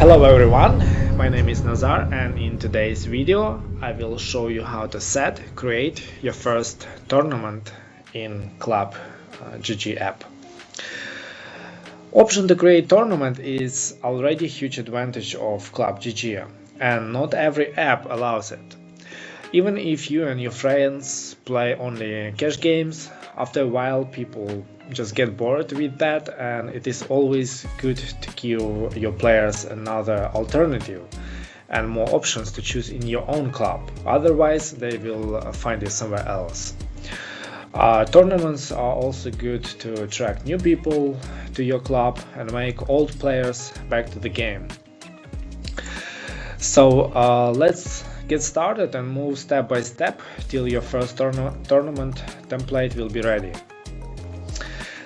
Hello everyone, my name is Nazar, and in today's video I will show you how to create your first tournament in ClubGG app. Option to create tournament is already a huge advantage of ClubGG, and not every app allows it. Even if you and your friends play only cash games, after a while people just get bored with that, and it is always good to give your players another alternative and more options to choose in your own club. Otherwise they will find it somewhere else. Tournaments are also good to attract new people to your club and make old players back to the game. So let's get started and move step by step till your first tournament template will be ready.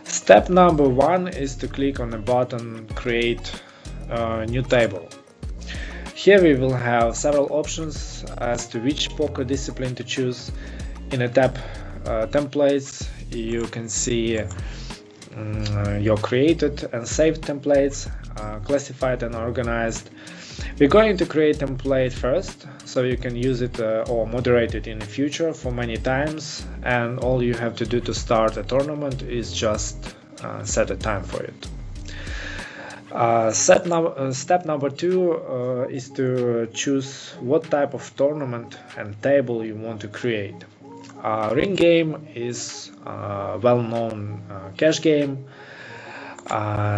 Step number one is to click on the button Create New Table. Here we will have several options as to which poker discipline to choose. In the tab Templates you can see your created and saved templates, classified and organized. We're going to create a template first, so you can use it or moderate it in the future for many times, and all you have to do to start a tournament is just set a time for it. Step number two is to choose what type of tournament and table you want to create. Ring game is a well-known cash game.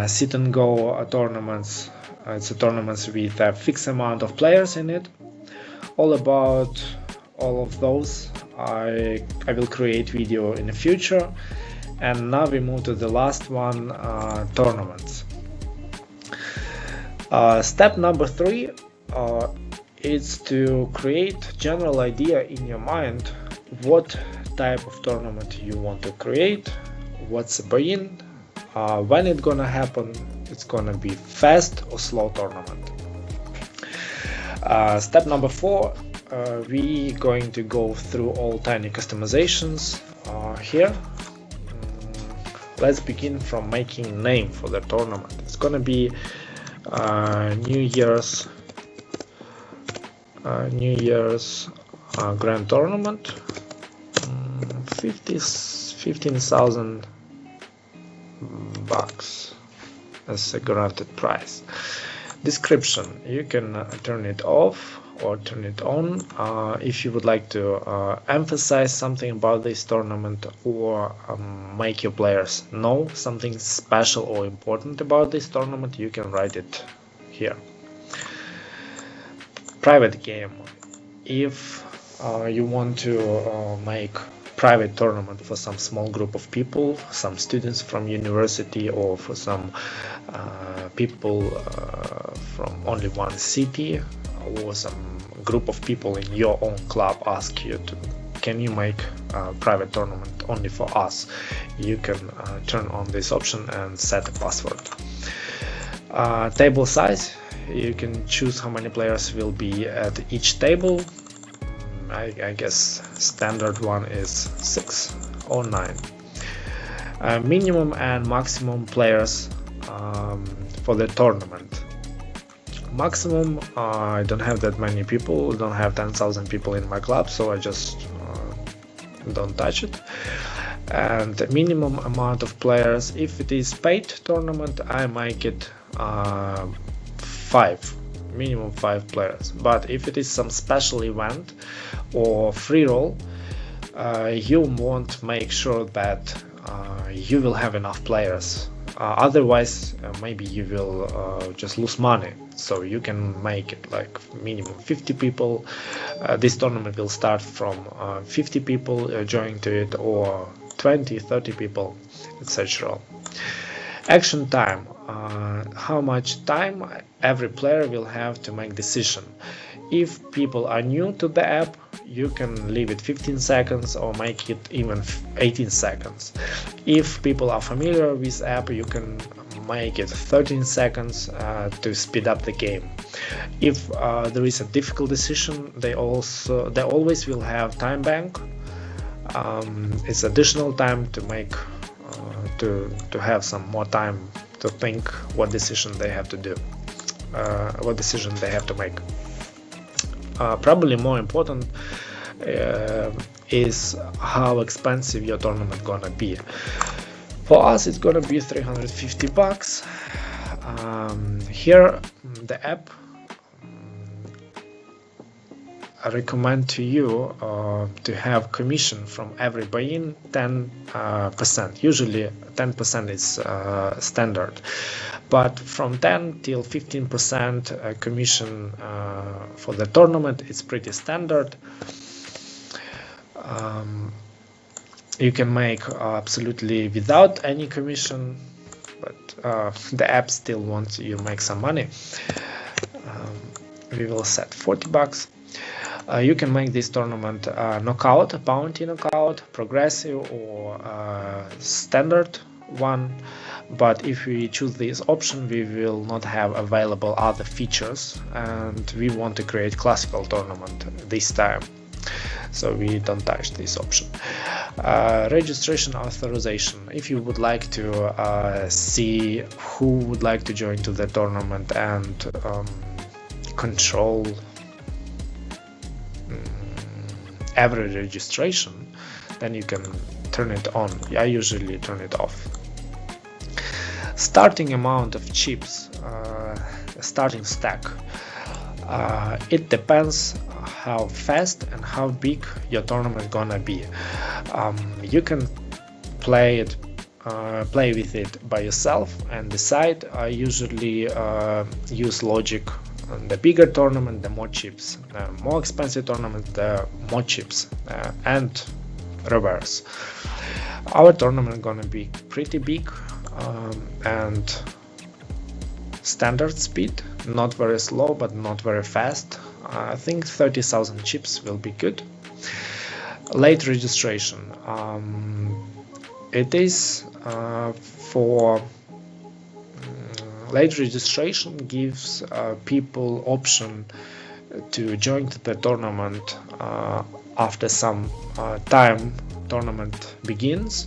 Sit and go tournaments, it's a tournaments with a fixed amount of players in it. All about all of those I will create video in the future. And now we move to the last one, tournaments. Step number three is to create general idea in your mind what type of tournament you want to create, what's the buy-in, when it's gonna happen, it's gonna be fast or slow tournament. Step number four, we going to go through all tiny customizations here. Let's begin from making name for the tournament. It's gonna be New Year's Grand Tournament, 15,000 bucks as a granted prize. Description, you can turn it off or turn it on if you would like to emphasize something about this tournament or make your players know something special or important about this tournament. You can write it here. Private game, if you want to make private tournament for some small group of people, some students from university, or for some people from only one city, or some group of people in your own club ask you to, can you make a private tournament only for us? You can turn on this option and set a password. Table size, you can choose how many players will be at each table. I guess standard one is 6 or 9. Minimum and maximum players for the tournament. Maximum, I don't have that many people, don't have 10,000 people in my club, so I just don't touch it. And the minimum amount of players, if it is paid tournament, I make it 5. Minimum 5 players. But if it is some special event or free roll, you want to make sure that you will have enough players. Otherwise maybe you will just lose money. So you can make it like minimum 50 people. This tournament will start from 50 people joining to it, or 20-30 people, etc. Action time, how much time every player will have to make decision. If people are new to the app, you can leave it 15 seconds or make it even 18 seconds. If people are familiar with app, you can make it 13 seconds to speed up the game. If there is a difficult decision, they always will have time bank. It's additional time to make to have some more time to think what decision they have to do. decision they have to make. Probably more important is how expensive your tournament gonna be. For us, it's gonna be $350. Here, the app I recommend to you to have commission from every buy-in 10%. Usually 10% is standard, but from 10 till 15% commission for the tournament is pretty standard. You can make absolutely without any commission, but the app still wants you to make some money. We will set $40. You can make this tournament knockout, bounty knockout, progressive, or standard one. But if we choose this option, we will not have available other features, and we want to create classical tournament this time, so we don't touch this option. Registration authorization. If you would like to see who would like to join to the tournament and control every registration, then you can turn it on. I usually turn it off. Starting amount of chips, starting stack. It depends how fast and how big your tournament gonna be. You can play with it by yourself and decide. I usually use logic. The bigger tournament, the more chips. The more expensive tournament, the more chips, and reverse. Our tournament gonna be pretty big and standard speed, not very slow but not very fast. I think 30,000 chips will be good. Late registration. It is for late registration gives people option to join the tournament after some time tournament begins,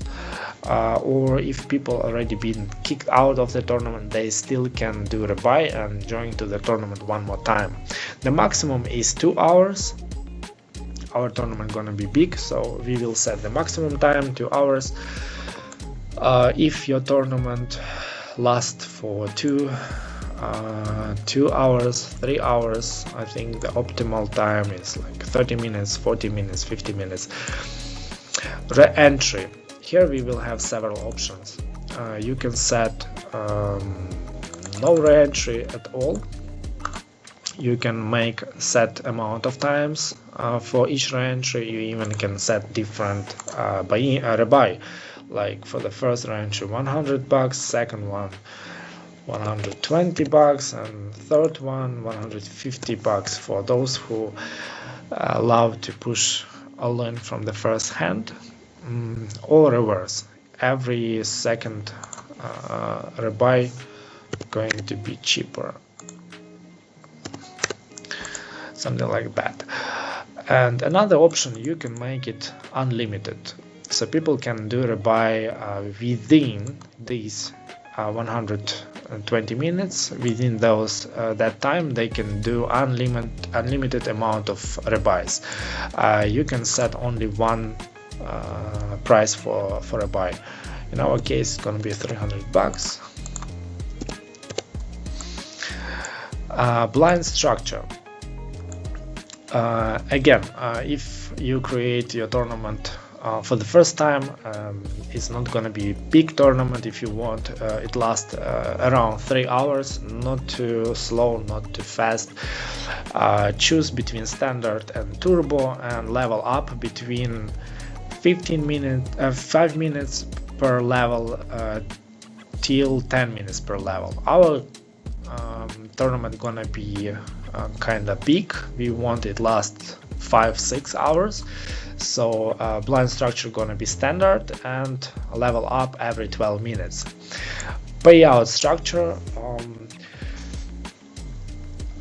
or if people already been kicked out of the tournament, they still can do a rebuy and join to the tournament one more time. The maximum is 2 hours. Our tournament gonna be big, so we will set the maximum time 2 hours. If your tournament lasts for 2 hours, 3 hours, I think the optimal time is like 30 minutes, 40 minutes, 50 minutes. Re-entry. Here we will have several options. You can set no re-entry at all. You can make set amount of times for each re-entry. You even can set different rebuy. Like for the first re-entry $100, second one $120, and third one $150 for those who love to push all in from the first hand, or reverse. Every second rebuy going to be cheaper, something like that. And another option, you can make it unlimited, so people can do rebuy within these 120 minutes. Within those that time, they can do unlimited amount of rebuys. You can set only one price for a buy. In our case, it's gonna be $300. Blind structure. Again, if you create your tournament for the first time, it's not gonna be a big tournament. If you want, it lasts around 3 hours, not too slow, not too fast. Choose between standard and turbo, and level up between 5 minutes per level till 10 minutes per level. Our tournament gonna be kind of big. We want it last 5-6 hours, so blind structure gonna be standard and level up every 12 minutes. Payout structure.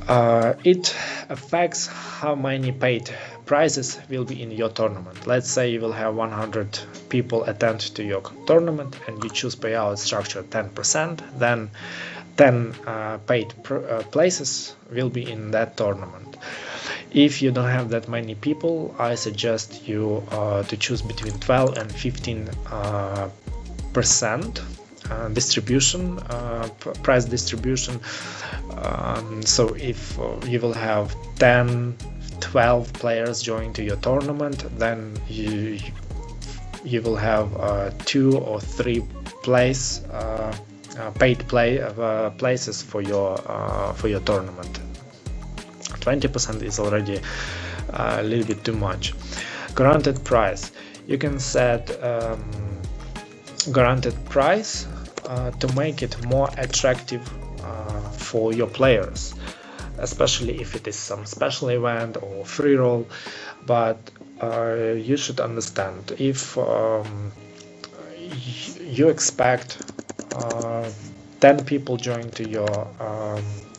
It affects how many paid prizes will be in your tournament. Let's say you will have 100 people attend to your tournament and you choose payout structure 10%, then 10 paid places will be in that tournament. If you don't have that many people, I suggest you to choose between 12 and 15% distribution, price distribution. So if you will have 10-12 players join to your tournament, then you will have 2 or 3 paid places for your tournament. 20% is already a little bit too much. Guaranteed price. You can set guaranteed price to make it more attractive for your players, especially if it is some special event or free roll. But you should understand, if you expect 10 people join to your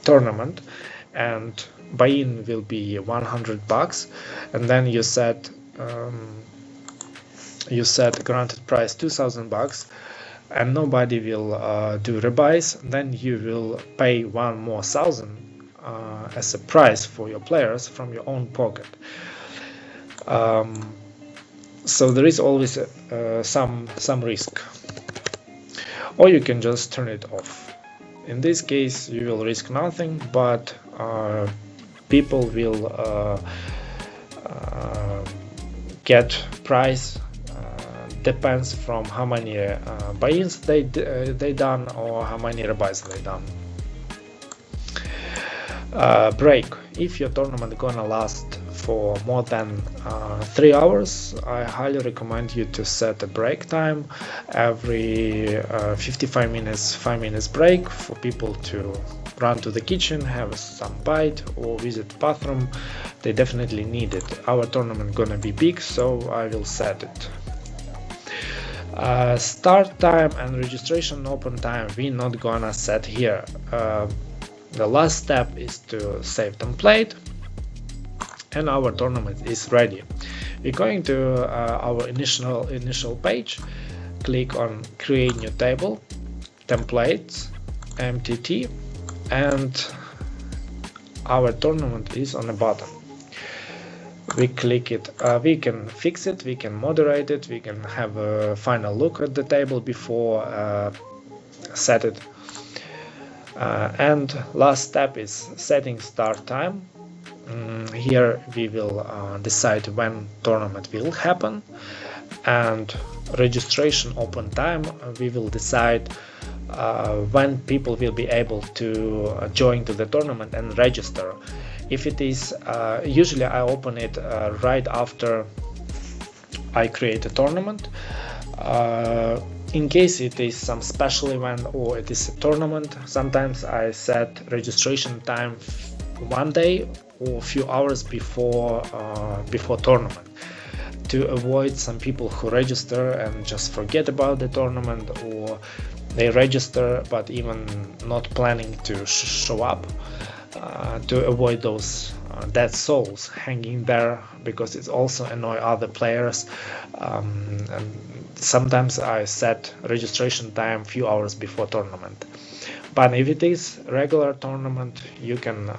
tournament and buy-in will be $100, and then you set granted price $2,000 and nobody will do rebuys, then you will pay one more $1,000 as a price for your players from your own pocket. So there is always some risk, or you can just turn it off. In this case you will risk nothing, but people will get price depends from how many buy-ins they done or how many rebuys they done. Break. If your tournament gonna last for more than 3 hours, I highly recommend you to set a break time every 55 minutes, 5 minutes break for people to run to the kitchen, have some bite or visit the bathroom. They definitely need it. Our tournament gonna be big, so I will set it. Start time and registration open time we not gonna set here. The last step is to save template and our tournament is ready. We're going to our initial page, click on create new table, templates, MTT, and our tournament is on the bottom. We click it, we can fix it, we can moderate it, we can have a final look at the table before set it. And last step is setting start time. Here we will decide when tournament will happen, and registration open time we will decide when people will be able to join to the tournament and register. If it is usually I open it right after I create a tournament. In case it is some special event or it is a tournament, sometimes I set registration time one day or a few hours before tournament, to avoid some people who register and just forget about the tournament, or they register but even not planning to show up, to avoid those dead souls hanging there, because it's also annoy other players. And sometimes I set registration time few hours before tournament. But if it is regular tournament, you can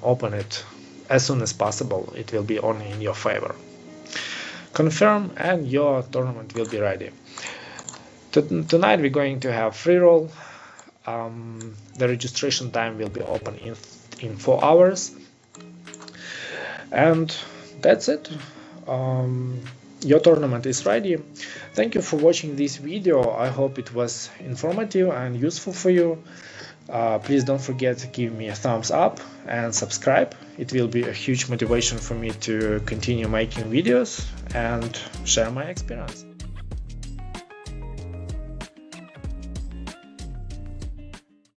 open it as soon as possible. It will be only in your favor. Confirm and your tournament will be ready. Tonight we're going to have free roll. The registration time will be open in 4 hours. And that's it. Your tournament is ready. Thank you for watching this video. I hope it was informative and useful for you. Please don't forget to give me a thumbs up and subscribe. It will be a huge motivation for me to continue making videos and share my experience.